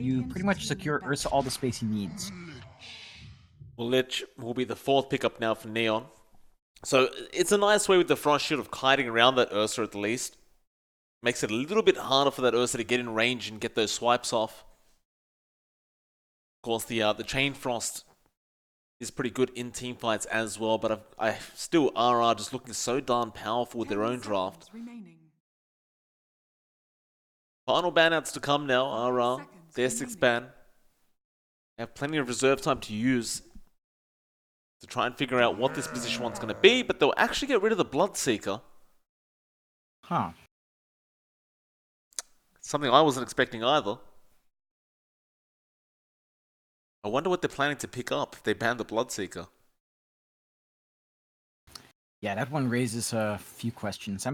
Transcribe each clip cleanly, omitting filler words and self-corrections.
you pretty much secure Ursa all the space he needs. Well, Lich will be the 4th pickup now for Neon. So it's a nice way with the Frost Shield of kiting around that Ursa at the least. Makes it a little bit harder for that Ursa to get in range and get those swipes off. Of course, the Chain Frost is pretty good in team fights as well, but I still RR just looking so darn powerful with their own draft. Final banouts to come now, RR, their 6th ban. They have plenty of reserve time to use to try and figure out what this position one's going to be, but they'll actually get rid of the Bloodseeker. Huh. Something I wasn't expecting either. I wonder what they're planning to pick up if they ban the Bloodseeker. Yeah, that one raises a few questions.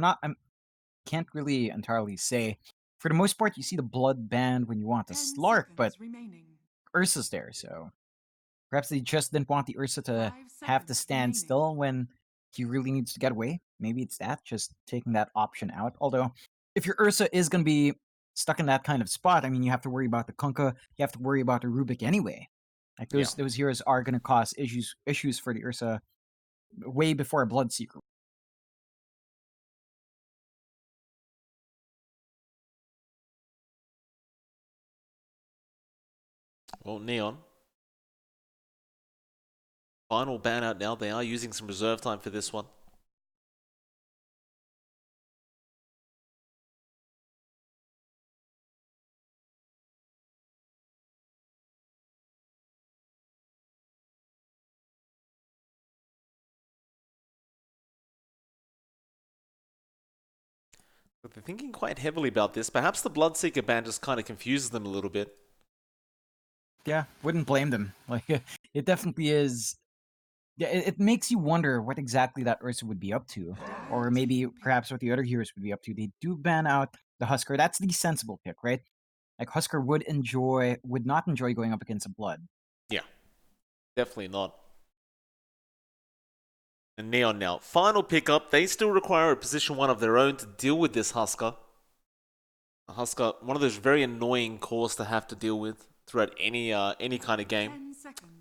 Can't really entirely say. For the most part, you see the blood banned when you want the Slark, but Ursa's there, so perhaps they just didn't want the Ursa to have to stand still when he really needs to get away. Maybe it's that, just taking that option out. Although, if your Ursa is going to be stuck in that kind of spot, I mean, you have to worry about the Kunkka, you have to worry about the Rubik anyway. Like those heroes are going to cause issues for the Ursa way before a Bloodseeker. Well, Neon. Final ban out now. They are using some reserve time for this one. But they're thinking quite heavily about this. Perhaps the Bloodseeker ban just kind of confuses them a little bit. Yeah, wouldn't blame them. Like, it definitely is. Yeah, it makes you wonder what exactly that Ursa would be up to, or maybe perhaps what the other heroes would be up to. They do ban out the Husker. That's the sensible pick, right? Like Husker would not enjoy going up against a Blood. Yeah, definitely not. And Neon now. Final pickup. They still require a position 1 of their own to deal with this Husker. A Husker, one of those very annoying cores to have to deal with throughout any kind of game.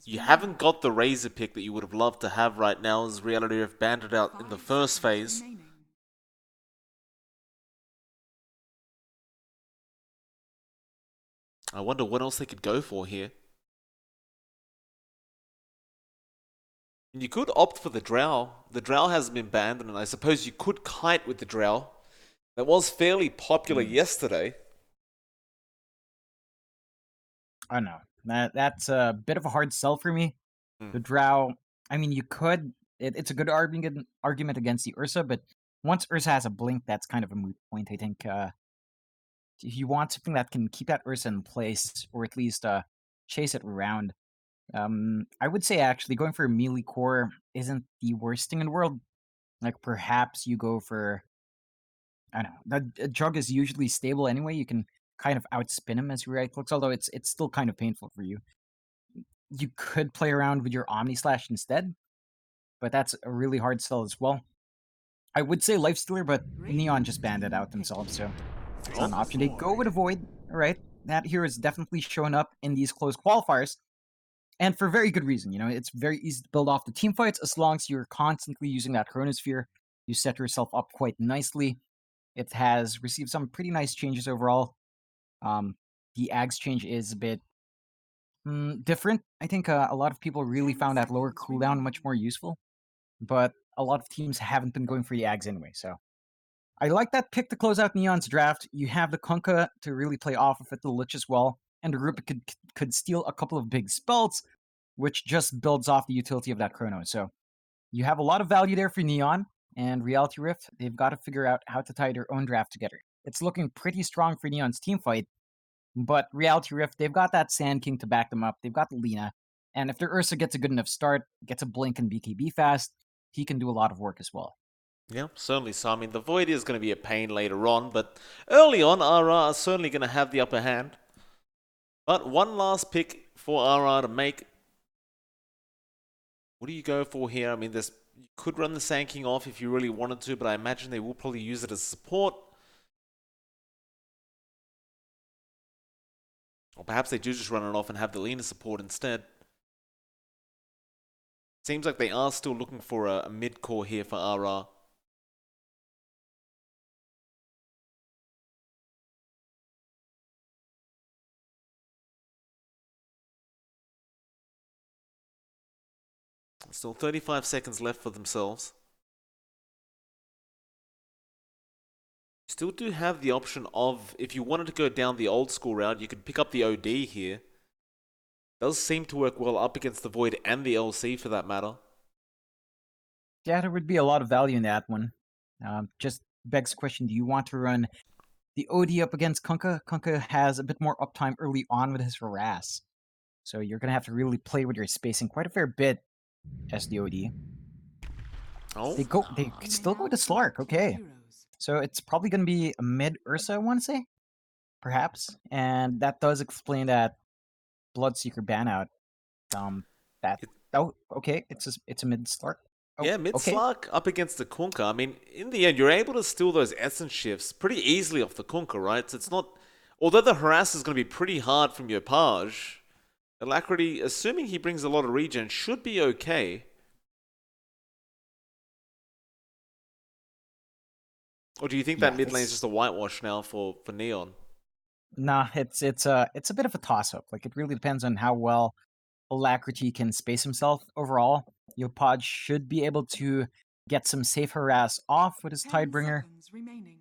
You haven't got the Razor pick that you would have loved to have right now, as Reality have banned it out in the first phase. I wonder what else they could go for here. And you could opt for the Drow. The Drow hasn't been banned, and I suppose you could kite with the Drow. That was fairly popular yesterday. I don't know. That's a bit of a hard sell for me. The Drow, I mean, you could. It's a good argument against the Ursa, but once Ursa has a blink, that's kind of a moot point. I think if you want something that can keep that Ursa in place, or at least chase it around, I would say actually going for a melee core isn't the worst thing in the world. Like perhaps you go for, I don't know, the Jug is usually stable anyway. You can kind of outspin him as your right clicks, although it's still kind of painful for you. You could play around with your Omni Slash instead, but that's a really hard sell as well. I would say Lifestealer, but Neon just banned it out themselves, so it's not an option. They go with a Void, alright. That hero is definitely showing up in these close qualifiers, and for very good reason. You know, it's very easy to build off the team fights as long as you're constantly using that Chronosphere. You set yourself up quite nicely. It has received some pretty nice changes overall. The Ags change is a bit different. I think a lot of people really found that lower cooldown much more useful, but a lot of teams haven't been going for the Ags anyway, so I like that pick to close out Neon's draft. You have the Kunkka to really play off of it, the Lich as well, and the Rubik could steal a couple of big spells, which just builds off the utility of that Chrono. So you have a lot of value there for Neon, and Reality Rift, they've got to figure out how to tie their own draft together. It's looking pretty strong for Neon's team fight, but Reality Rift, they've got that Sand King to back them up. They've got Lina, and if their Ursa gets a good enough start, gets a blink and BKB fast, he can do a lot of work as well. Yeah, certainly so. I mean, the Void is going to be a pain later on, but early on, RR are certainly going to have the upper hand. But one last pick for RR to make. What do you go for here? I mean, you could run the Sand King off if you really wanted to, but I imagine they will probably use it as support. Or perhaps they do just run it off and have the Lina support instead. Seems like they are still looking for a mid-core here for RR. Still 35 seconds left for themselves. Still do have the option of, if you wanted to go down the old school route, you could pick up the OD here. Does seem to work well up against the Void and the LC for that matter. Yeah, there would be a lot of value in that one. Just begs the question, do you want to run the OD up against Kunkka? Kunkka has a bit more uptime early on with his harass. So you're going to have to really play with your spacing quite a fair bit as the OD. Oh, They still go to Slark, okay. So it's probably going to be a mid Ursa, I want to say, perhaps. And that does explain that Bloodseeker ban out. Okay, it's a mid Slark. Oh, yeah, mid okay. Slark up against the Kunkka. I mean, in the end, you're able to steal those essence shifts pretty easily off the Kunkka, right? So it's not. Although the harass is going to be pretty hard from your Page, Alacrity, assuming he brings a lot of regen, should be okay. Or do you think that Yeah, mid lane is just a whitewash now for Neon? nah, it's a bit of a toss up. Like it really depends on how well Alacrity can space himself overall. Yopaj should be able to get some safe harass off with his Tidebringer,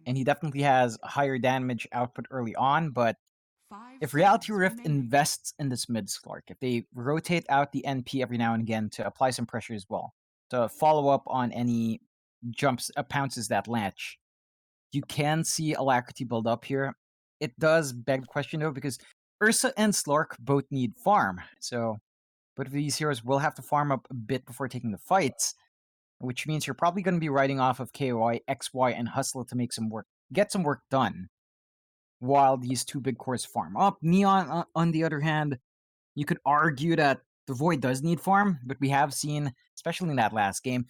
and he definitely has a higher damage output early on, but if Reality Rift invests in this mid Slark, if they rotate out the NP every now and again to apply some pressure as well, to follow up on any pounces that latch, you can see Alacrity build up here. It does beg the question though, because Ursa and Slark both need farm, so both of these heroes will have to farm up a bit before taking the fights, which means you're probably going to be riding off of KOI, XY, and Hustle to make some work, get some work done, while these two big cores farm up. Neon, on the other hand, you could argue that the Void does need farm, but we have seen, especially in that last game,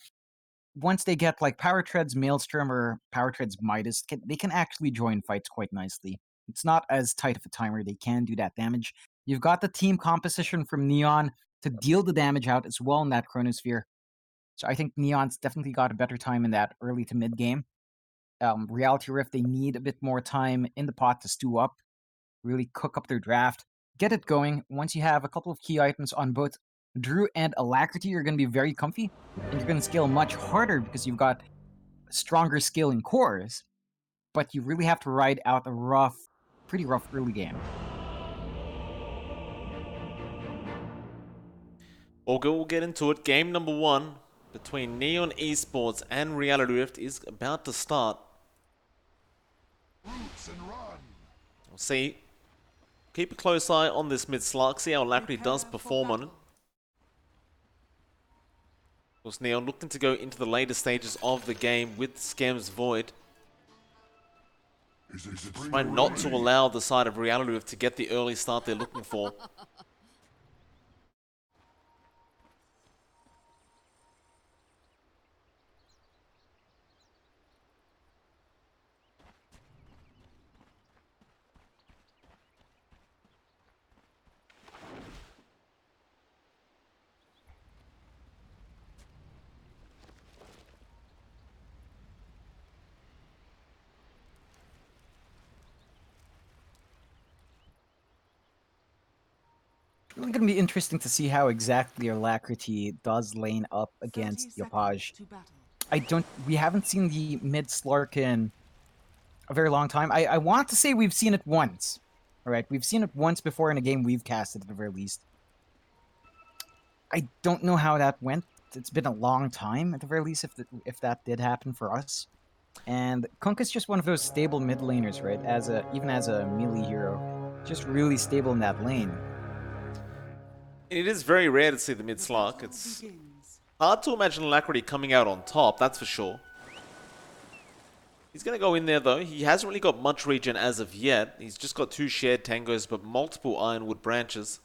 once they get like Power Treads Maelstrom or Power Treads Midas, they can actually join fights quite nicely. It's not as tight of a timer, they can do that damage. You've got the team composition from Neon to deal the damage out as well in that Chronosphere. So I think Neon's definitely got a better time in that early to mid game. Reality Rift, they need a bit more time in the pot to stew up, really cook up their draft, get it going. Once you have a couple of key items on both Drew and Alacrity, you're going to be very comfy, and you're going to scale much harder because you've got stronger scaling cores, but you really have to ride out a pretty rough early game. We'll get into it. Game number 1 between Neon Esports and Reality Rift is about to start. We'll see. Keep a close eye on this mid Slark, see how Alacrity does perform on it. Of course, Neon looking to go into the later stages of the game with Skem's Void. Trying not to allow the side of Reality Rift to get the early start they're looking for. It's really going to be interesting to see how exactly Alacrity does lane up against Yopaj. We haven't seen the mid Slark in a very long time. I want to say we've seen it once. All right, we've seen it once before in a game we've casted at the very least. I don't know how that went. It's been a long time at the very least if that did happen for us. And Kunkka's just one of those stable mid laners, right? Even as a melee hero, just really stable in that lane. It is very rare to see the mid Slark. It's hard to imagine Alacrity coming out on top, that's for sure. He's going to go in there though. He hasn't really got much regen as of yet. He's just got 2 shared tangos but multiple ironwood branches.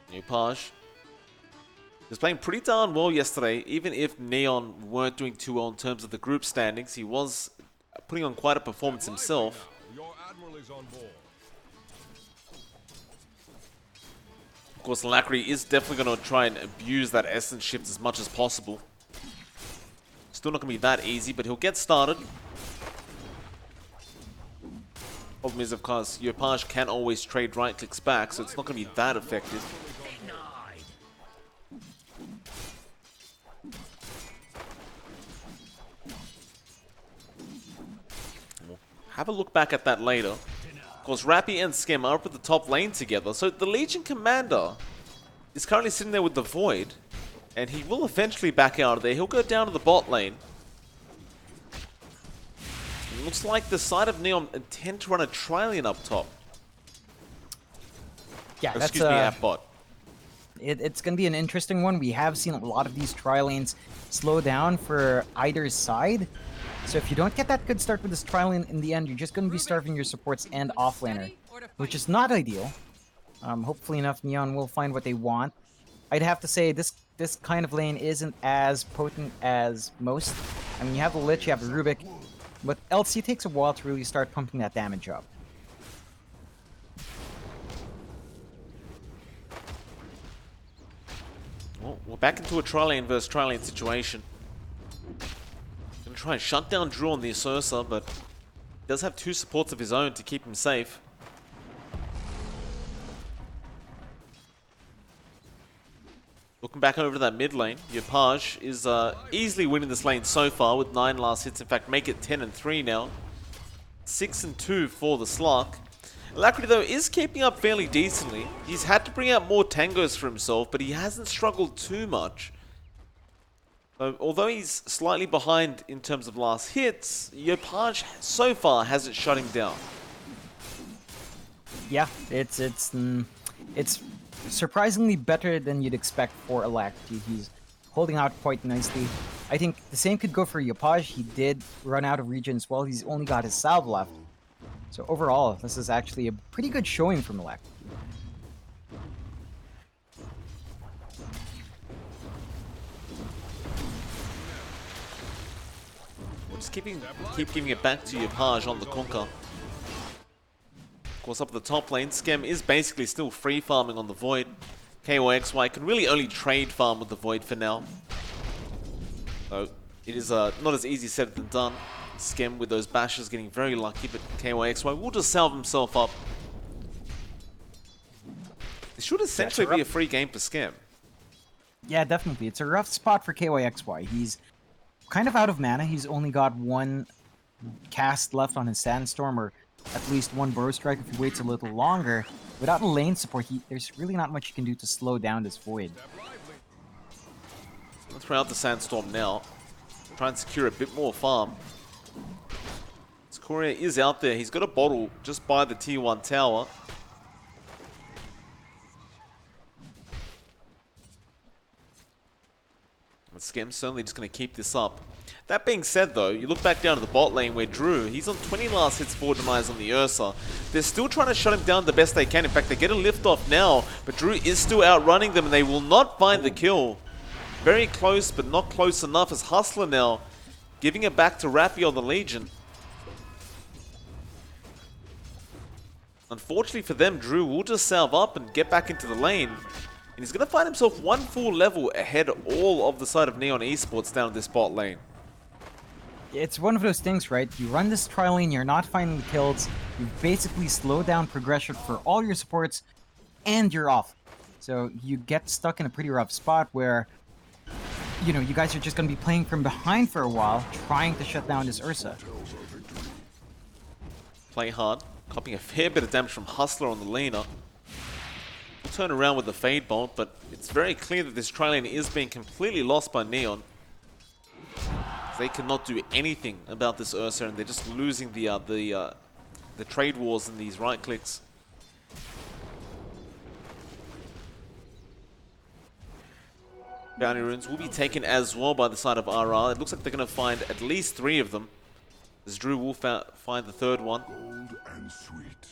New Page. He was playing pretty darn well yesterday, even if Neon weren't doing too well in terms of the group standings. He was putting on quite a performance himself. Your admiral is on board. Of course, Alacrity is definitely going to try and abuse that essence shift as much as possible. Still not going to be that easy, but he'll get started. Problem is, of course, Yopaj can always trade right clicks back, so it's not going to be that effective. We'll have a look back at that later. Of course, Rappy and Skem are up at the top lane together, so the Legion Commander is currently sitting there with the Void, and he will eventually back out of there. He'll go down to the bot lane. It looks like the side of Neon intend to run a Trillion up top. Yeah, Oh, that's excuse me, at bot. It's going to be an interesting one. We have seen a lot of these tri-lanes slow down for either side. So if you don't get that good start with this tri-lane in the end, you're just going to be starving your supports and offlaner, which is not ideal. Hopefully enough, Neon will find what they want. I'd have to say this kind of lane isn't as potent as most. I mean, you have the Lich, you have the Rubik, but LC takes a while to really start pumping that damage up. Well, we're back into a tri-lane versus tri-lane situation. Gonna try and shut down Drew on the Ursa, but he does have two supports of his own to keep him safe. Looking back over that mid lane, Yopaj is easily winning this lane so far with 9 last hits. In fact, make it 10-3 now. 6-2 for the Slark. Alacrity, though, is keeping up fairly decently. He's had to bring out more tangos for himself, but he hasn't struggled too much. So, although he's slightly behind in terms of last hits, Yopaj so far hasn't shut him down. Yeah, it's surprisingly better than you'd expect for Alacrity. He's holding out quite nicely. I think the same could go for Yopaj. He did run out of regen as well. He's only got his salve left. So overall, this is actually a pretty good showing from Alacrity. We'll just keep giving it back to Yopaj on the Conquer. Of course, up at the top lane, Skem is basically still free farming on the Void. KYXY can really only trade farm with the Void for now. So it is not as easy said than done. Skem with those bashes getting very lucky, but KYXY will just salve himself up. This should essentially be a free game for Skem. Yeah, definitely. It's a rough spot for KYXY. He's kind of out of mana. He's only got one cast left on his Sandstorm, or at least one Burrow Strike if he waits a little longer. Without a lane support, there's really not much you can do to slow down this Void. Let's try out the Sandstorm now. Try and secure a bit more farm. Courier is out there. He's got a bottle just by the T1 tower. But Skem's certainly just going to keep this up. That being said, though, you look back down to the bot lane where Drew, he's on 20 last hits, 4 demise on the Ursa. They're still trying to shut him down the best they can. In fact, they get a lift off now, but Drew is still outrunning them and they will not find the kill. Very close, but not close enough as Hustler now giving it back to Rappy on the Legion. Unfortunately for them, Drew will just salve up and get back into the lane. And he's going to find himself one full level ahead all of the side of Neon Esports down this bot lane. It's one of those things, right? You run this tri-lane, you're not finding the kills, you basically slow down progression for all your supports, and you're off. So you get stuck in a pretty rough spot where, you know, you guys are just going to be playing from behind for a while, trying to shut down this Ursa. Play hard. Copying a fair bit of damage from Hustler on the laner. We'll turn around with the Fade Bolt, but it's very clear that this tri-lane is being completely lost by Neon. They cannot do anything about this Ursa, and they're just losing the trade wars and these right clicks. Bounty runes will be taken as well by the side of RR. It looks like they're going to find at least 3 of them, as Drew will find the third one. Old and sweet.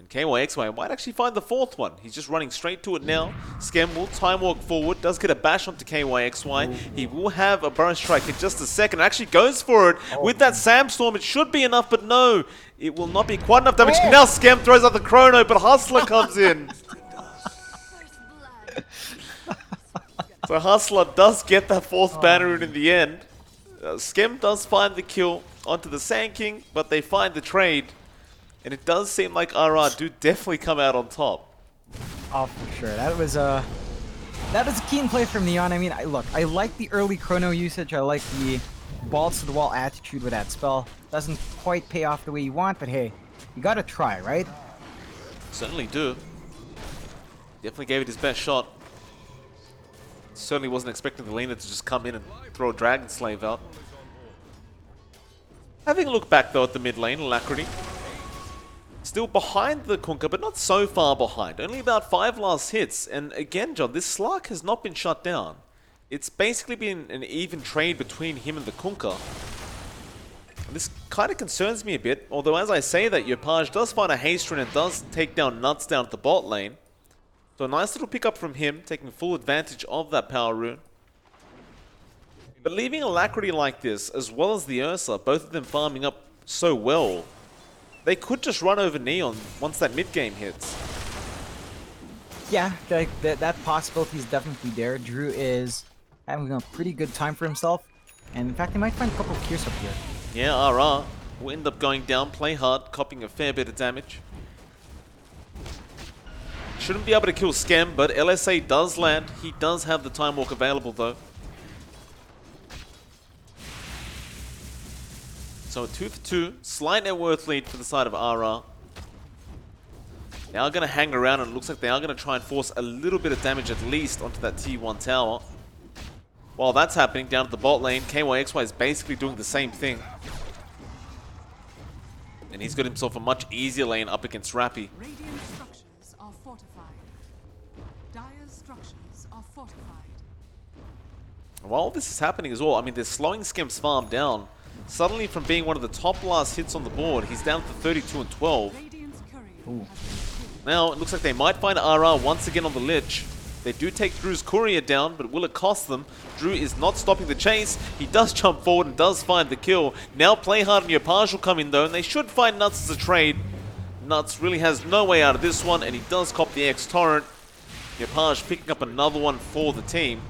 And KYXY might actually find the fourth one. He's just running straight to it now. Skem will time walk forward, does get a bash onto KYXY. He will have a burst strike in just a second. Actually goes for it with that Sandstorm. It should be enough, but no. It will not be quite enough damage. Now Skem throws out the Chrono, but Hustler comes in. So Hustler does get that fourth banner rune in the end. Skem does find the kill onto the Sand King, but they find the trade. And it does seem like RR do definitely come out on top. Oh, for sure. That was a keen play from Neon. I mean, I like the early Chrono usage. I like the balls to the wall attitude with that spell. Doesn't quite pay off the way you want, but hey, you gotta try, right? Certainly do. Definitely gave it his best shot. Certainly wasn't expecting the laner to just come in and throw a Dragon Slave out. Having a look back though at the mid lane, Alacrity. Still behind the Kunkka, but not so far behind. Only about 5 last hits. And again, John, this Slark has not been shut down. It's basically been an even trade between him and the Kunkka. And this kind of concerns me a bit. Although, as I say that, Yopaj does find a haste rune and does take down Nuts down at the bot lane. So a nice little pickup from him, taking full advantage of that power rune. But leaving Alacrity like this, as well as the Ursa, both of them farming up so well, they could just run over Neon once that mid game hits. Yeah, that possibility is definitely there. Drew is having a pretty good time for himself. And in fact, they might find a couple of kills up here. Yeah, RR will end up going down, play hard, copying a fair bit of damage. Shouldn't be able to kill Skem, but LSA does land. He does have the Time Walk available though. So a 2 for 2, slight net worth lead for the side of RR. Now going to hang around, and it looks like they are going to try and force a little bit of damage at least onto that T1 tower. While that's happening, down at the bot lane, KYXY is basically doing the same thing. And he's got himself a much easier lane up against Rappy. Radiant structures are fortified. Dire's structures are fortified. While this is happening as well, I mean, they're slowing Skem's farm down. Suddenly, from being one of the top last hits on the board, he's down to 32 and 12. Now, it looks like they might find RR once again on the Lich. They do take Drew's courier down, but will it cost them? Drew is not stopping the chase. He does jump forward and does find the kill. Now Play Hard and Yopaj will come in though, and they should find Nuts as a trade. Nuts really has no way out of this one, and he does cop the X-Torrent. Yopaj picking up another one for the team.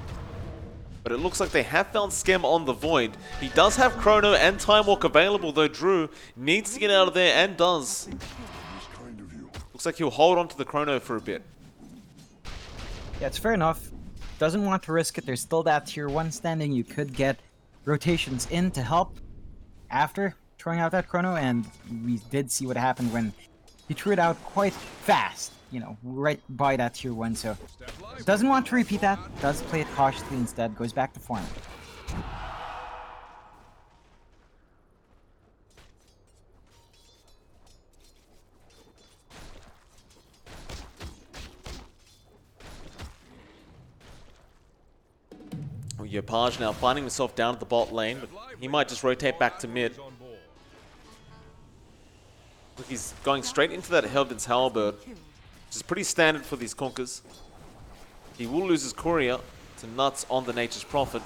But it looks like they have found Skem on the Void. He does have Chrono and Time Walk available, though Drew needs to get out of there and does. Looks like he'll hold on to the Chrono for a bit. Yeah, it's fair enough. Doesn't want to risk it. There's still that tier 1 standing. You could get rotations in to help after throwing out that Chrono, and we did see what happened when he threw it out quite fast. You know, right by that tier 1, so doesn't want to repeat that, does play it cautiously instead, goes back to farm. Yopaj now finding himself down at the bot lane, but he might just rotate back to mid. Look, he's going straight into that Helden's Halberd, which is pretty standard for these Kunkkas. He will lose his courier to Nuts on the Nature's Prophet.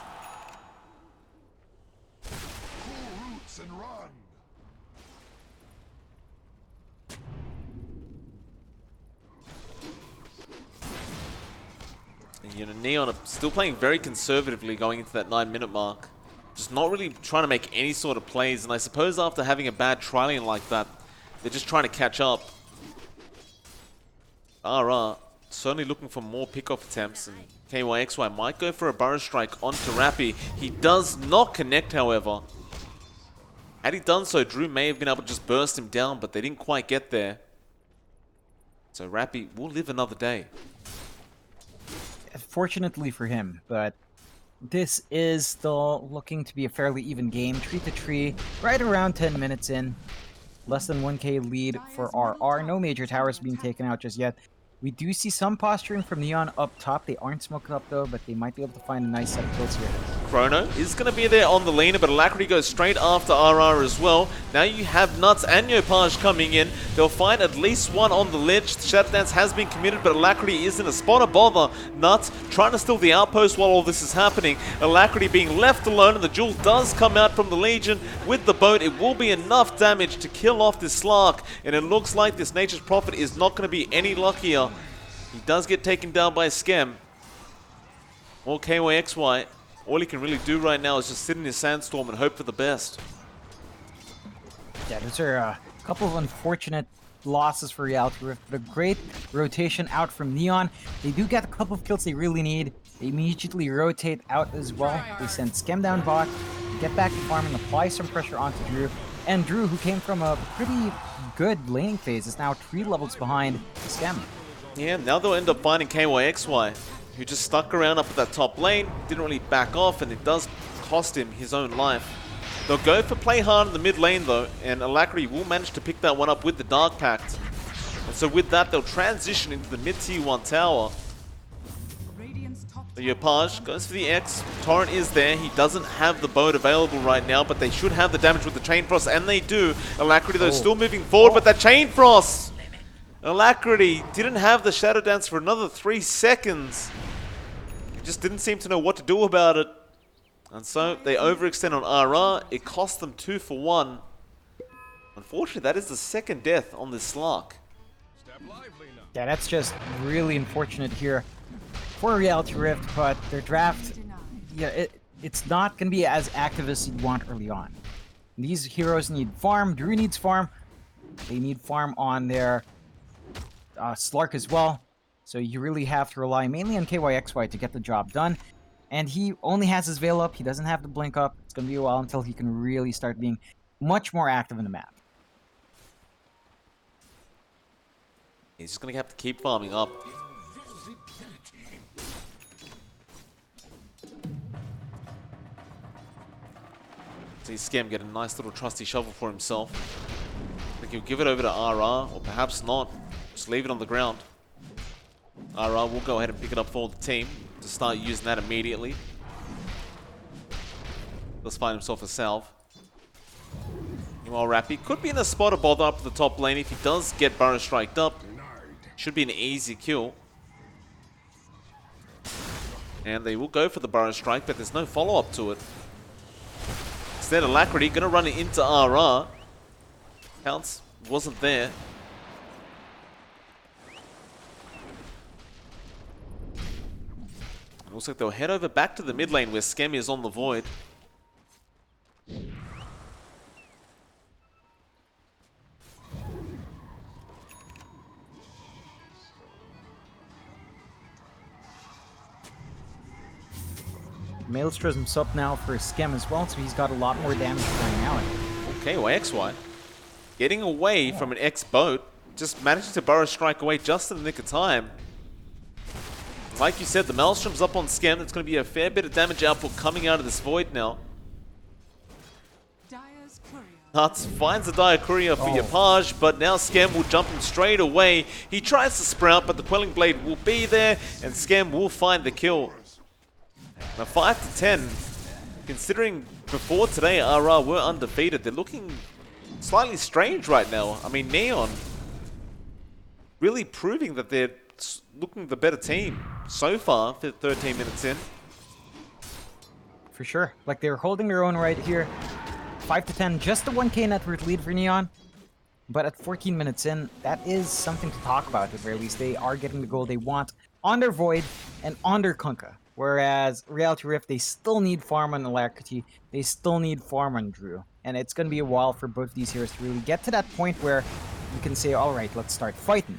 And you know, Neon are still playing very conservatively going into that 9-minute mark. Just not really trying to make any sort of plays, and I suppose after having a bad trialing like that, they're just trying to catch up. RR certainly looking for more pickoff attempts, and KYXY might go for a Burrow Strike onto Rappy. He does not connect, however. Had he done so, Drew may have been able to just burst him down, but they didn't quite get there. So Rappy will live another day. Fortunately for him, but this is still looking to be a fairly even game. 3-3, right around 10 minutes in. Less than 1k lead for RR. No major towers being taken out just yet. We do see some posturing from Neon up top. They aren't smoking up though, but they might be able to find a nice set of kills here. Chrono is going to be there on the laner, but Alacrity goes straight after RR as well. Now you have Nuts and Yopaj coming in. They'll find at least one on the ledge. Shadow Dance has been committed, but Alacrity is in a spot of bother. Nuts trying to steal the outpost while all this is happening. Alacrity being left alone, and the jewel does come out from the Legion with the boat. It will be enough damage to kill off this Slark, and it looks like this Nature's Prophet is not going to be any luckier. He does get taken down by Schem. Or KYXY. All he can really do right now is just sit in his sandstorm and hope for the best. Yeah, those are a couple of unfortunate losses for Reality Rift, but a great rotation out from Neon. They do get a couple of kills they really need. They immediately rotate out as well. They send Schem down bot, get back to farm and apply some pressure onto Drew. And Drew, who came from a pretty good laning phase, is now 3 levels behind Schem. Yeah, now they'll end up finding KYXY, who just stuck around up at that top lane, didn't really back off, and it does cost him his own life. They'll go for play hard in the mid lane though, and Alacrity will manage to pick that one up with the Dark Pact. And so with that, they'll transition into the mid tier 1 tower. The Yopaj goes for the X. Torrent is there. He doesn't have the boat available right now, but they should have the damage with the Chain Frost, and they do. Alacrity though still moving forward, but that Chain Frost! Alacrity didn't have the Shadow Dance for another 3 seconds. He just didn't seem to know what to do about it. And so they overextend on RR. It cost them 2 for 1. Unfortunately, that is the second death on this Slark. Yeah, that's just really unfortunate here for Reality Rift, but their draft, yeah, it's not going to be as active as you'd want early on. These heroes need farm. Drew needs farm. They need farm on their Slark as well, so you really have to rely mainly on KYXY to get the job done. And he only has his Veil up, he doesn't have the Blink up. It's going to be a while until he can really start being much more active in the map. He's just going to have to keep farming up. See Schem get a nice little trusty shovel for himself. I think he'll give it over to RR, or perhaps not. Just leave it on the ground. RR will go ahead and pick it up for the team to start using that immediately. Let's find himself a salve. Meanwhile, Rappy could be in a spot of bother up at the top lane. If he does get Burrow striked up, should be an easy kill. And they will go for the Burrow strike, but there's no follow-up to it. Instead, Alacrity going to run it into RR. Counts wasn't there. Looks like they'll head over back to the mid lane where Schem is on the Void. Maelstrom's up now for Schem as well, so he's got a lot more damage going out. Okay, well, XY getting away from an X boat, just managing to Burrow strike away just in the nick of time. Like you said, the Maelstrom's up on Schem. There's going to be a fair bit of damage output coming out of this Void now. Nuts finds the Dire Courier for Yopaj, but now Schem will jump him straight away. He tries to sprout, but the Quelling Blade will be there, and Schem will find the kill. Now 5 to 10. Considering before today RR were undefeated, they're looking slightly strange right now. I mean, Neon really proving that they're looking the better team so far for 13 minutes in. For sure. Like, they're holding their own right here. 5 to 10, just a 1k net worth lead for Neon. But at 14 minutes in, that is something to talk about at the very least. They are getting the goal they want on their Void and on their Kunkka. Whereas Reality Rift, they still need farm on Alacrity. They still need farm on Drew. And it's going to be a while for both these heroes to really get to that point where you can say, alright, let's start fighting.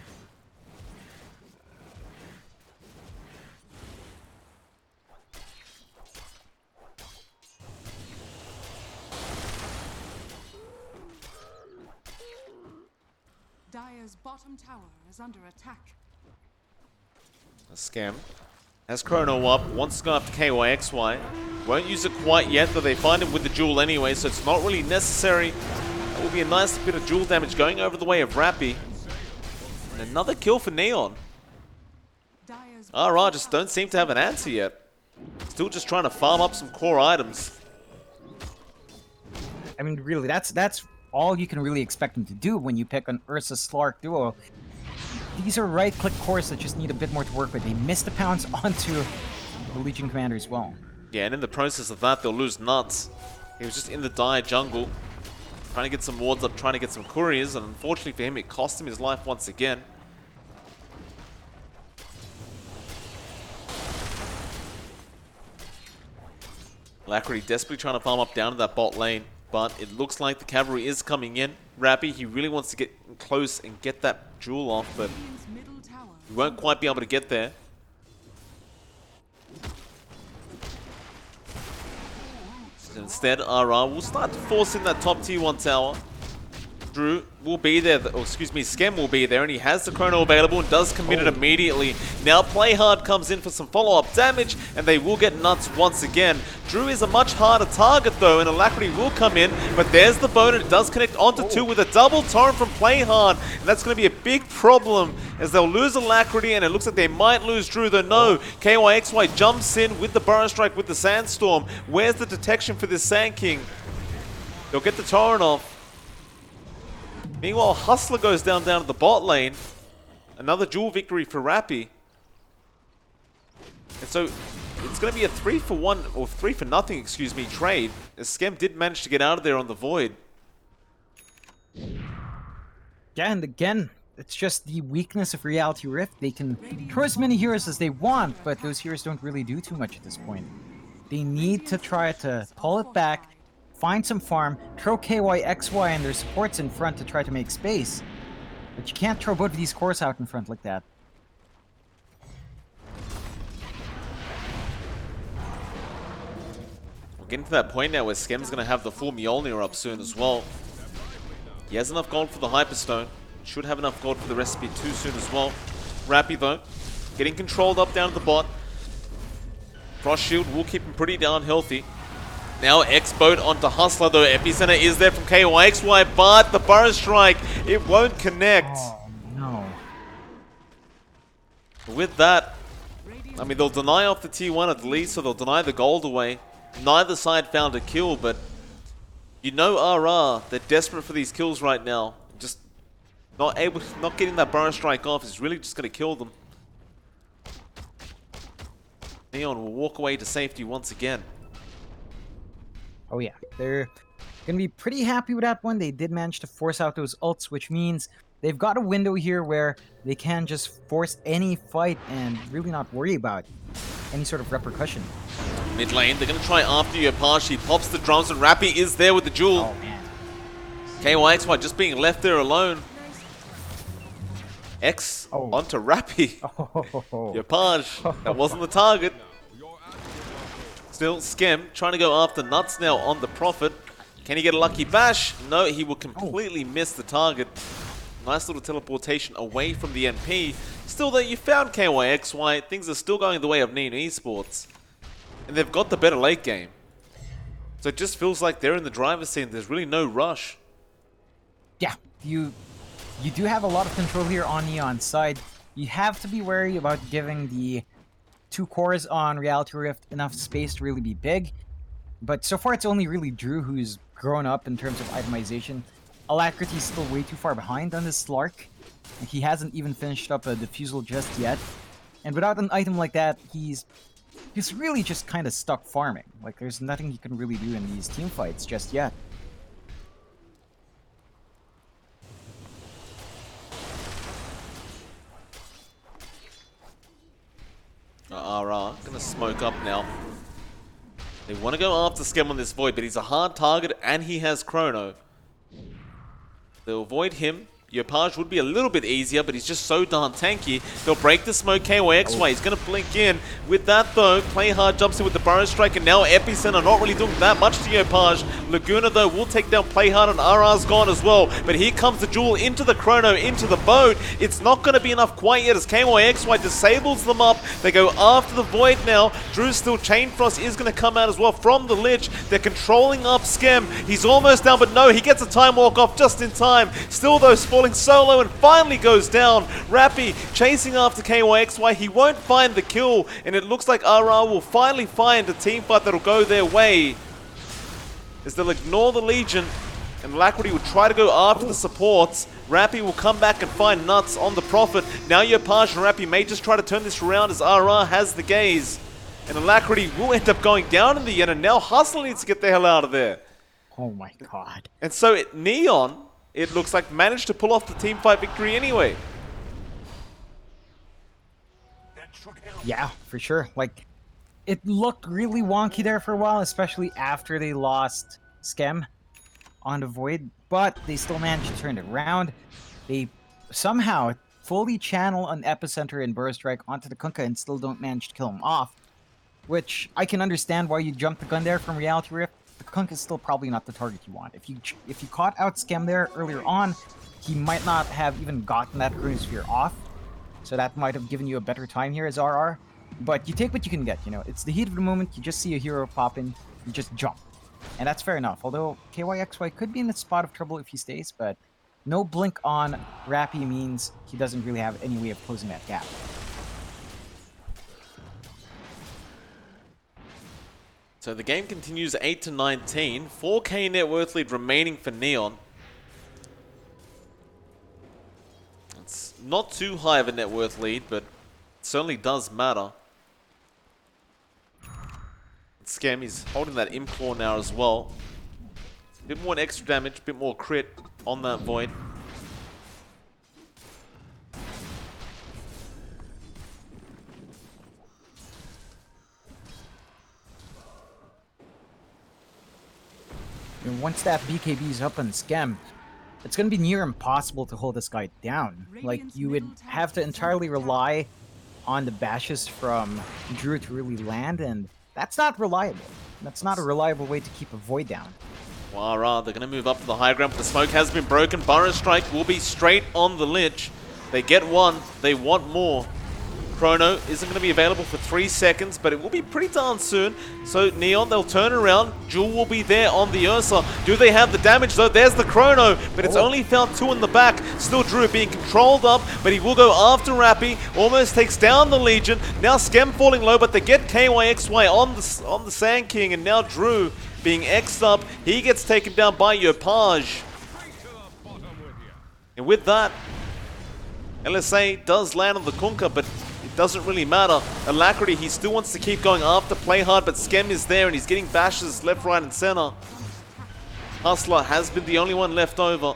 Dire's bottom tower is under attack. A Schem has Chrono up, wants to go after KYXY. Won't use it quite yet, though they find him with the jewel anyway, so it's not really necessary. That will be a nice bit of jewel damage going over the way of Rappy. And another kill for Neon. RR just don't seem to have an answer yet. Still just trying to farm up some core items. I mean, really, that's all you can really expect them to do when you pick an Ursa Slark duo. These are right-click cores that just need a bit more to work with. They missed the pounce onto the Legion Commander as well. Yeah, and in the process of that, they'll lose Nuts. He was just in the dire jungle, trying to get some wards up, trying to get some couriers, and unfortunately for him, it cost him his life once again. Alacrity desperately trying to farm up down to that bot lane, but it looks like the cavalry is coming in. Rappy, he really wants to get close and get that jewel off, but he won't quite be able to get there. So instead, RR will start to force in that top tier 1 tower. Drew will be there, or excuse me, Skem will be there, and he has the chrono available and does commit it immediately. Now Playhard comes in for some follow-up damage, and they will get Nuts once again. Drew is a much harder target though, and Alacrity will come in, but there's the bone, and it does connect onto 2 with a double torrent from Playhard, and that's going to be a big problem as they'll lose Alacrity, and it looks like they might lose Drew, though no. KYXY jumps in with the Burrow Strike with the Sandstorm. Where's the detection for this Sand King? They'll get the torrent off. Meanwhile, Hustler goes down to the bot lane. Another duel victory for Rappy. And so, it's going to be a 3-for-1, or 3-for-0, excuse me, trade. As Skem did manage to get out of there on the Void. Yeah, and again, it's just the weakness of Reality Rift. They can throw as many heroes as they want, but those heroes don't really do too much at this point. They need to try to pull it back, find some farm, throw KYXY and their supports in front to try to make space. But you can't throw both of these cores out in front like that. We're getting to that point now where Skem's going to have the full Mjolnir up soon as well. He has enough gold for the Hyperstone. Should have enough gold for the recipe too soon as well. Rappy though, getting controlled up down at the bot. Frost Shield will keep him pretty darn healthy. Now X-Boat onto Hustler though. Epicenter is there from KYXY, but the Burrow Strike, it won't connect. Oh, no. With that, I mean, they'll deny off the T1 at least, so they'll deny the gold away. Neither side found a kill, but you know RR, they're desperate for these kills right now. Just not getting that Burrow Strike off is really just going to kill them. Neon will walk away to safety once again. Oh yeah, they're gonna be pretty happy with that one. They did manage to force out those ults, which means they've got a window here where they can just force any fight and really not worry about any sort of repercussion. Mid lane, they're gonna try after Yopaj. He pops the drums and Rappy is there with the jewel. Oh man. KYXY just being left there alone. X onto Rappy. Yopaj, that wasn't the target. Still, Skem trying to go after Nuts now on the Prophet. Can he get a lucky bash? No, he will completely miss the target. Nice little teleportation away from the NP. Still though, you found KYXY. Things are still going the way of Nina Esports. And they've got the better late game. So it just feels like they're in the driver's seat. There's really no rush. Yeah, you do have a lot of control here on Neon's side. You have to be wary about giving the 2 cores on Reality Rift enough space to really be big. But so far it's only really Drew who's grown up in terms of itemization. Alacrity's still way too far behind on this Slark. He hasn't even finished up a Diffusal just yet. And without an item like that, he's really just kind of stuck farming. Like, there's nothing he can really do in these team fights just yet. RR gonna smoke up now. They want to go after Skem on this Void, but he's a hard target and he has Chrono. They'll avoid him. Yopaj would be a little bit easier, but he's just so darn tanky. They'll break the smoke. KYXY, he's going to blink in. With that, though, Playhard jumps in with the Burrow Strike, and now Epicenter not really doing that much to Yopaj. Laguna, though, will take down Playhard, and RR's gone as well. But here comes the Jewel into the Chrono, into the boat. It's not going to be enough quite yet as KYXY disables them up. They go after the Void now. Drew's still. Chain Frost is going to come out as well from the Lich. They're controlling up Skem. He's almost down, but no, he gets a Time Walk off just in time. Still, though, falling solo and finally goes down. Rappy chasing after KYXY. He won't find the kill, and it looks like RR will finally find a team fight that'll go their way, as they'll ignore the Legion, and Alacrity will try to go after the supports. Rappy will come back and find Nuts on the Prophet. Now Yopaj and Rappy may just try to turn this around as RR has the gaze. And Alacrity will end up going down in the end, and now Hustle needs to get the hell out of there. Oh my god. And so Neon, it looks like, managed to pull off the team fight victory anyway. Yeah, for sure. Like, it looked really wonky there for a while, especially after they lost Skem on the Void, but they still managed to turn it around. They somehow fully channel an Epicenter and Burst Strike onto the Kunkka and still don't manage to kill him off, which I can understand why you jumped the gun there from Reality Rift. The Kunkka is still probably not the target you want. If you caught out Skem there earlier on, he might not have even gotten that Chronosphere off, so that might have given you a better time here as RR. But you take what you can get, you know. It's the heat of the moment. You just see a hero pop in, you just jump. And that's fair enough. Although KYXY could be in a spot of trouble if he stays, but no blink on Rappy means he doesn't really have any way of closing that gap. So the game continues 8-19. 4K net worth lead remaining for Neon. It's not too high of a net worth lead, but it certainly does matter. Scam, he's holding that Implore now as well. A bit more extra damage, a bit more crit on that Void. And once that BKB's up on Scam, it's going to be near impossible to hold this guy down. Like, you would have to entirely rely on the bashes from Drew to really land, and that's not reliable. That's not a reliable way to keep a Void down. Wara, they're going to move up to the high ground, but the smoke has been broken. Burrow Strike will be straight on the Lich. They get one, they want more. Chrono isn't going to be available for 3 seconds, but it will be pretty darn soon. So Neon, they'll turn around. Jewel will be there on the Ursa. Do they have the damage though? There's the Chrono, but it's only found 2 in the back. Still Drew being controlled up, but he will go after Rappy. Almost takes down the Legion. Now Skem falling low, but they get KYXY on the Sand King, and now Drew being X'd up. He gets taken down by Yopaj. And with that, LSA does land on the Kunkka, but doesn't really matter. Alacrity, he still wants to keep going after, play hard, but Skem is there and he's getting bashes left, right, and center. Hustler has been the only one left over.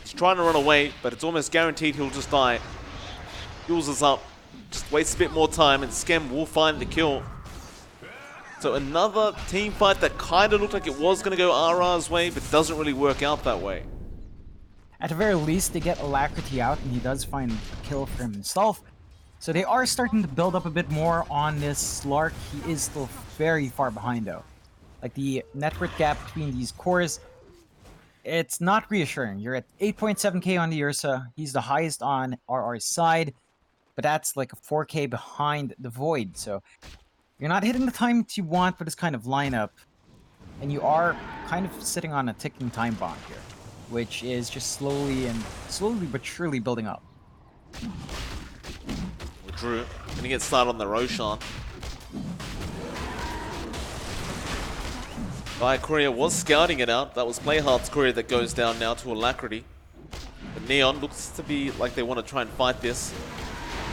He's trying to run away, but it's almost guaranteed he'll just die. Jules is up, just wastes a bit more time, and Skem will find the kill. So another team fight that kind of looked like it was going to go RR's way, but doesn't really work out that way. At the very least, they get Alacrity out, and he does find a kill for himself. So they are starting to build up a bit more on this Slark. He is still very far behind, though. Like, the network gap between these cores, it's not reassuring. You're at 8.7k on the Ursa. He's the highest on RR's side, but that's like a 4k behind the Void. So you're not hitting the time that you want with this kind of lineup, and you are kind of sitting on a ticking time bomb here, which is just slowly but surely building up. Drew gonna get started on the Roshan. Courier was scouting it out. That was Playhard's Courier that goes down now to Alacrity. But Neon looks to be like they want to try and fight this.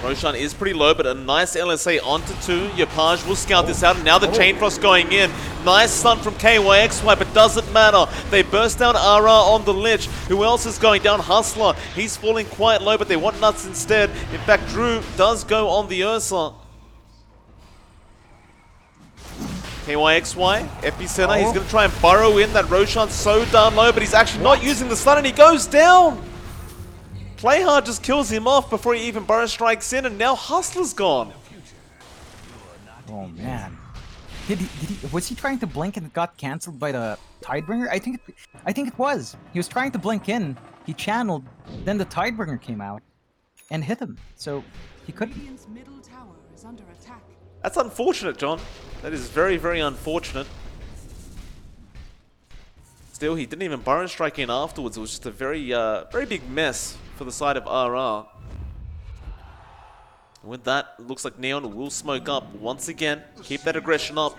Roshan is pretty low, but a nice LSA onto 2. Yopaj will scout this out, and now the Chain Frost going in. Nice stun from KYXY, but doesn't matter. They burst down RR on the Lich. Who else is going down? Hustler. He's falling quite low, but they want Nuts instead. In fact, Drew does go on the Ursa. KYXY, Epicenter, he's going to try and burrow in. That Roshan's so darn low, but he's actually not using the stun, and he goes down. Playhard just kills him off before he even burrow strikes in, and now Hustler's gone. Oh man, was he trying to blink and it got cancelled by the Tidebringer? I think it was. He was trying to blink in, he channeled, then the Tidebringer came out and hit him. So he couldn't. Radiant's middle tower is under attack. That's unfortunate, John. That is very, very unfortunate. Still, he didn't even Burrow strike in afterwards. It was just a very, very big mess for the side of RR. With that, it looks like Neon will smoke up once again. Keep that aggression up.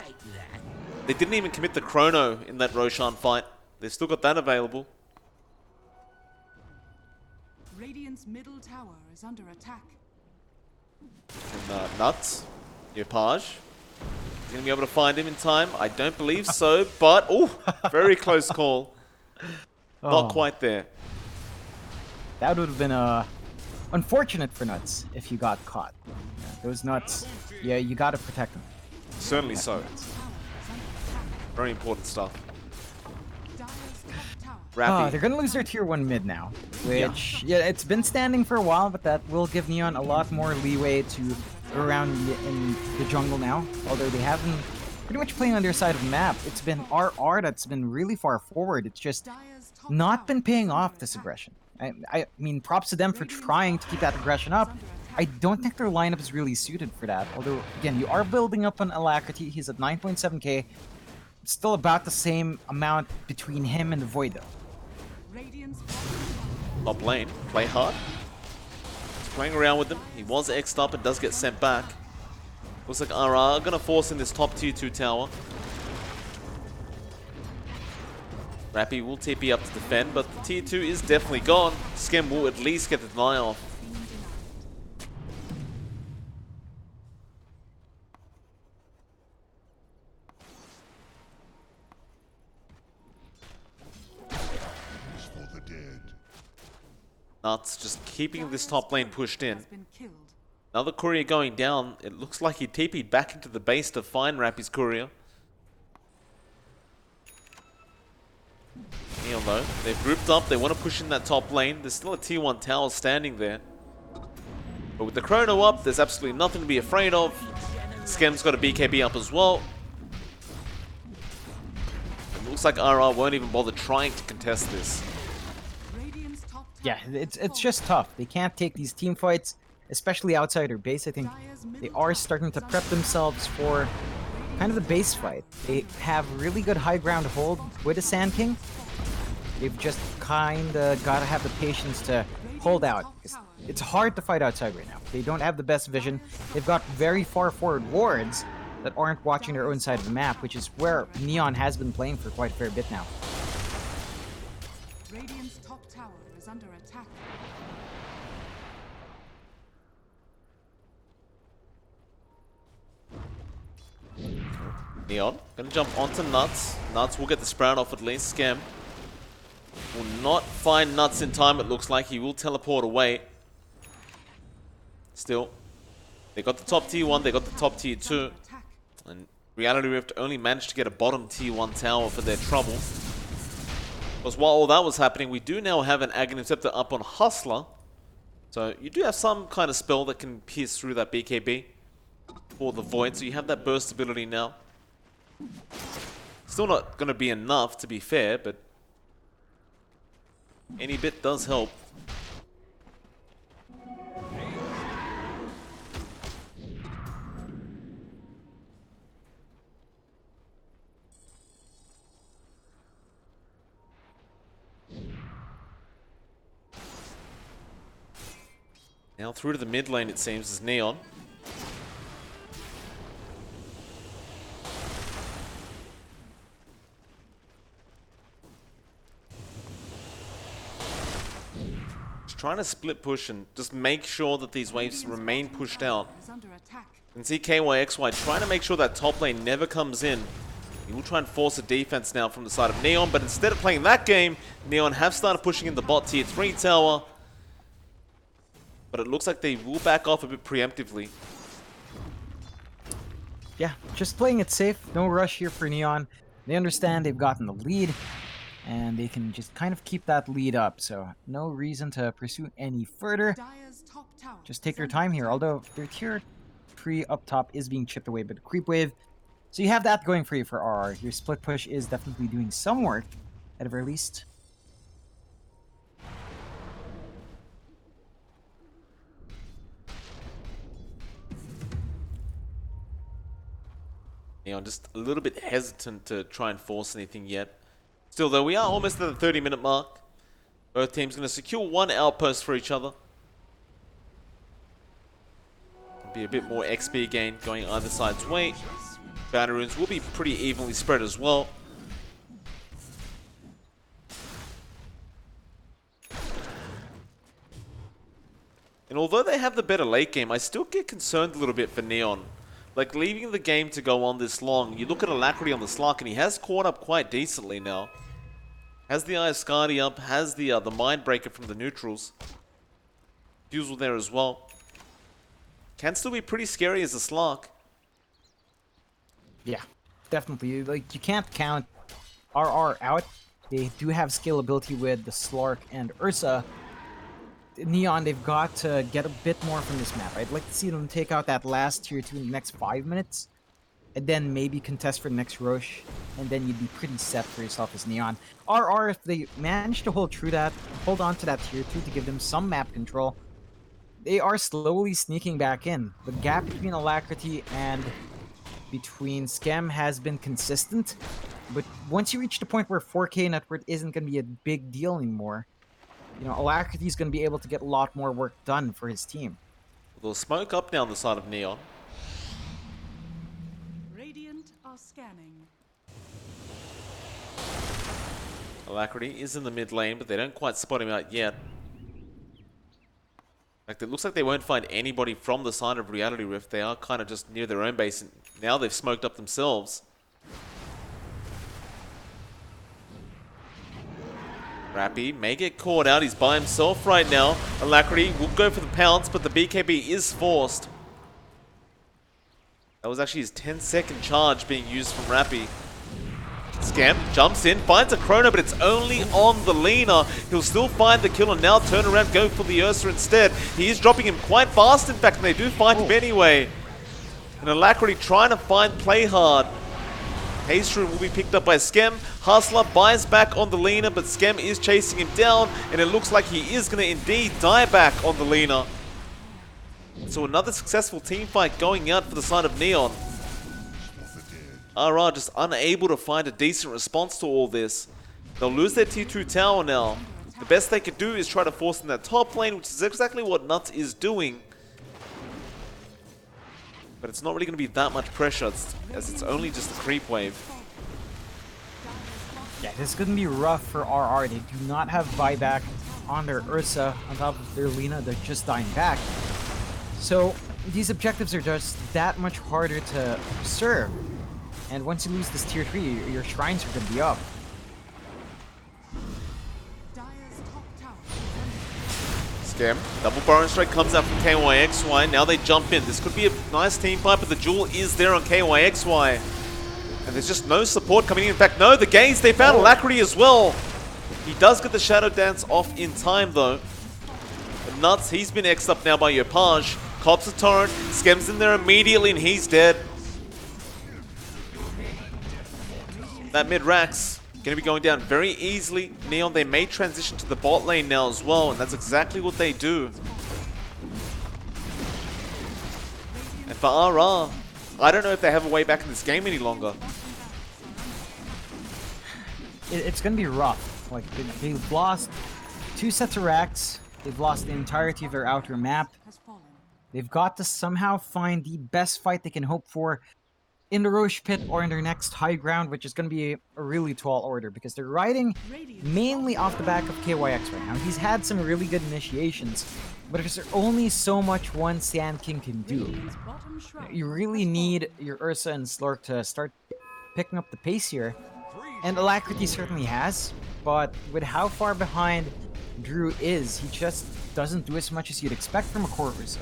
They didn't even commit the chrono in that Roshan fight. They've still got that available. Radiant's middle tower is under attack. And Nuts, your page. He's going to be able to find him in time. I don't believe so, but... Oh, very close call. Not quite there. That would have been unfortunate for Nuts if you got caught. Yeah, those Nuts, yeah, you got to protect them. Certainly so. Very important stuff. Rappy. They're going to lose their tier 1 mid now, which, yeah, it's been standing for a while, but that will give Neon a lot more leeway to go around in the jungle now, although they have been pretty much playing on their side of the map. It's been RR that's been really far forward. It's just not been paying off this aggression. I mean, props to them for trying to keep that aggression up. I don't think their lineup is really suited for that, although, again, you are building up on Alacrity. He's at 9.7k. Still about the same amount between him and the Void, though. Top lane, play hard. He's playing around with them. He was X'd up and does get sent back. Looks like RR are going to force in this top tier 2 tower. Rappy will TP up to defend, but the tier 2 is definitely gone. Skem will at least get the deny off. Nuts just keeping this top lane pushed in. Another courier going down. It looks like he TP'd back into the base to find Rappy's courier. Neon though, they've grouped up. They want to push in that top lane. There's still a tier 1 tower standing there. But with the chrono up, there's absolutely nothing to be afraid of. Skem's got a BKB up as well. It looks like RR won't even bother trying to contest this. Yeah, it's just tough. They can't take these team fights, especially outside their base. I think they are starting to prep themselves for kind of the base fight. They have really good high ground hold with the Sand King. They've just kind of got to have the patience to hold out. It's hard to fight outside right now. They don't have the best vision. They've got very far forward wards that aren't watching their own side of the map, which is where Neon has been playing for quite a fair bit now. Radiant's top tower is under attack. Neon gonna jump onto Nuts. Nuts will get the sprout off at least. Skem will not find Nuts in time, it looks like. He will teleport away. Still, they got the top tier 1, they got the top tier 2. And Reality Rift only managed to get a bottom tier 1 tower for their trouble. Because while all that was happening, we do now have an Aghanim Scepter up on Hustler. So you do have some kind of spell that can pierce through that BKB for the Void. So you have that burst ability now. Still not going to be enough, to be fair, but any bit does help. Now through to the mid lane, it seems, is Neon. Just trying to split push and just make sure that these waves remain pushed out. You can see KYXY trying to make sure that top lane never comes in. He will try and force a defense now from the side of Neon, but instead of playing that game, Neon have started pushing in the bot tier 3 tower. But it looks like they will back off a bit preemptively. Yeah, just playing it safe. No rush here for Neon. They understand they've gotten the lead, and they can just kind of keep that lead up. So no reason to pursue any further. Just take their time here. Although their tier 3 up top is being chipped away by the creep wave. So you have that going for you for RR. Your split push is definitely doing some work, at the very least. Neon just a little bit hesitant to try and force anything yet. Still, though, we are almost at the 30-minute mark. Both teams going to secure one outpost for each other. Be a bit more XP gain going either side's way. Boundary runes will be pretty evenly spread as well. And although they have the better late game, I still get concerned a little bit for Neon. Like, leaving the game to go on this long, you look at Alacrity on the Slark, and he has caught up quite decently now. Has the Eye of Skadi up, has the Mind Breaker from the neutrals. Fusel there as well. Can still be pretty scary as a Slark. Yeah, definitely. Like, you can't count RR out. They do have scalability with the Slark and Ursa. Neon, they've got to get a bit more from this map. I'd like to see them take out that last tier 2 in the next 5 minutes, and then maybe contest for the next Roche, and then you'd be pretty set for yourself as Neon. RR, if they manage to hold on to that tier 2 to give them some map control, they are slowly sneaking back in. The gap between Alacrity and between Scam has been consistent, but once you reach the point where 4K net worth isn't going to be a big deal anymore, you know, Alacrity is going to be able to get a lot more work done for his team. They'll smoke up down the side of Neon. Radiant are scanning. Alacrity is in the mid lane, but they don't quite spot him out yet. In fact, it looks like they won't find anybody from the side of Reality Rift. They are kind of just near their own base, and now they've smoked up themselves. Rappy may get caught out. He's by himself right now. Alacrity will go for the pounce, but the BKB is forced. That was actually his 10-second charge being used from Rappy. Scam jumps in, finds a Chrono, but it's only on the Lina. He'll still find the kill and now turn around, go for the Ursa instead. He is dropping him quite fast, in fact, and they do find him anyway. And Alacrity trying to play hard. Haste Rune will be picked up by Skem. Hustler buys back on the Lina, but Skem is chasing him down, and it looks like he is going to indeed die back on the Lina. So another successful team fight going out for the side of Neon. RR just unable to find a decent response to all this. They'll lose their tier 2 tower now. The best they could do is try to force in that top lane, which is exactly what Nuts is doing. But it's not really going to be that much pressure, as it's only just a creep wave. Yeah, this is going to be rough for RR. They do not have buyback on their Ursa. On top of their Lina, they're just dying back. So these objectives are just that much harder to serve. And once you lose this tier 3, your shrines are going to be up. Scam. Double Baron Strike comes out from KYXY. Now they jump in. This could be a nice team fight, but the jewel is there on KYXY. And there's just no support coming in. In fact, no, the gaze, they found Alacrity as well. He does get the Shadow Dance off in time, though. But Nuts, he's been X'd up now by Yopaj. Cops a torrent. Scam's in there immediately, and he's dead. That mid-Rax going to be going down very easily. Neon, they may transition to the bot lane now as well, and that's exactly what they do. And for RR, I don't know if they have a way back in this game any longer. It's going to be rough. Like, they've lost 2 sets of racks. They've lost the entirety of their outer map. They've got to somehow find the best fight they can hope for in the Roche Pit or in their next high ground, which is going to be a really tall order because they're riding mainly off the back of KYX right now. He's had some really good initiations, but there's only so much one Sand King can do. You really need your Ursa and Slurk to start picking up the pace here, and Alacrity certainly has, but with how far behind Drew is, he just doesn't do as much as you'd expect from a core Ursa.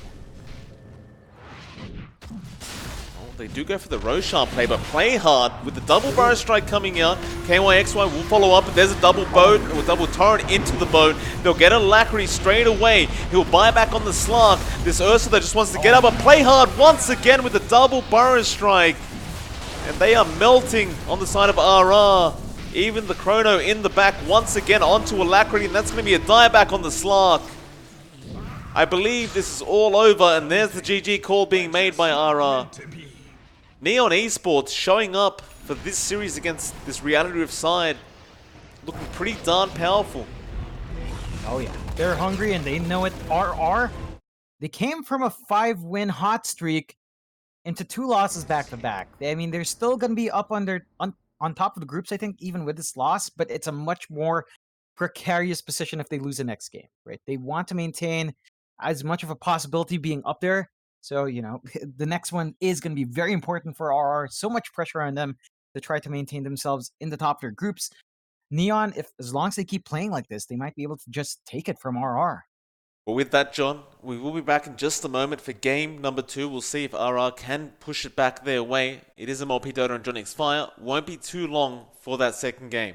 They do go for the Roshan play, but play hard with the double Burrow Strike coming out. KYXY will follow up, and there's a double boat, or double torrent into the boat. They'll get Alacrity straight away. He'll buy back on the Slark. This Ursa that just wants to get up, but play hard once again with the double Burrow Strike. And they are melting on the side of RR. Even the Chrono in the back once again onto Alacrity, and that's going to be a dieback on the Slark. I believe this is all over, and there's the GG call being made by RR. Neon Esports showing up for this series against this Reality Rift side. looking pretty darn powerful. Oh yeah, they're hungry and they know it. RR, they came from a 5-win hot streak into 2 losses back to back. I mean, they're still going to be up on top of the groups, I think, even with this loss, but it's a much more precarious position if they lose the next game, right? They want to maintain as much of a possibility being up there. So, the next one is going to be very important for RR. So much pressure on them to try to maintain themselves in the top of their groups. Neon, if as long as they keep playing like this, they might be able to just take it from RR. Well, with that, John, we will be back in just a moment for game number 2. We'll see if RR can push it back their way. It is a multi Dota and Jonix Fire. Won't be too long for that second game.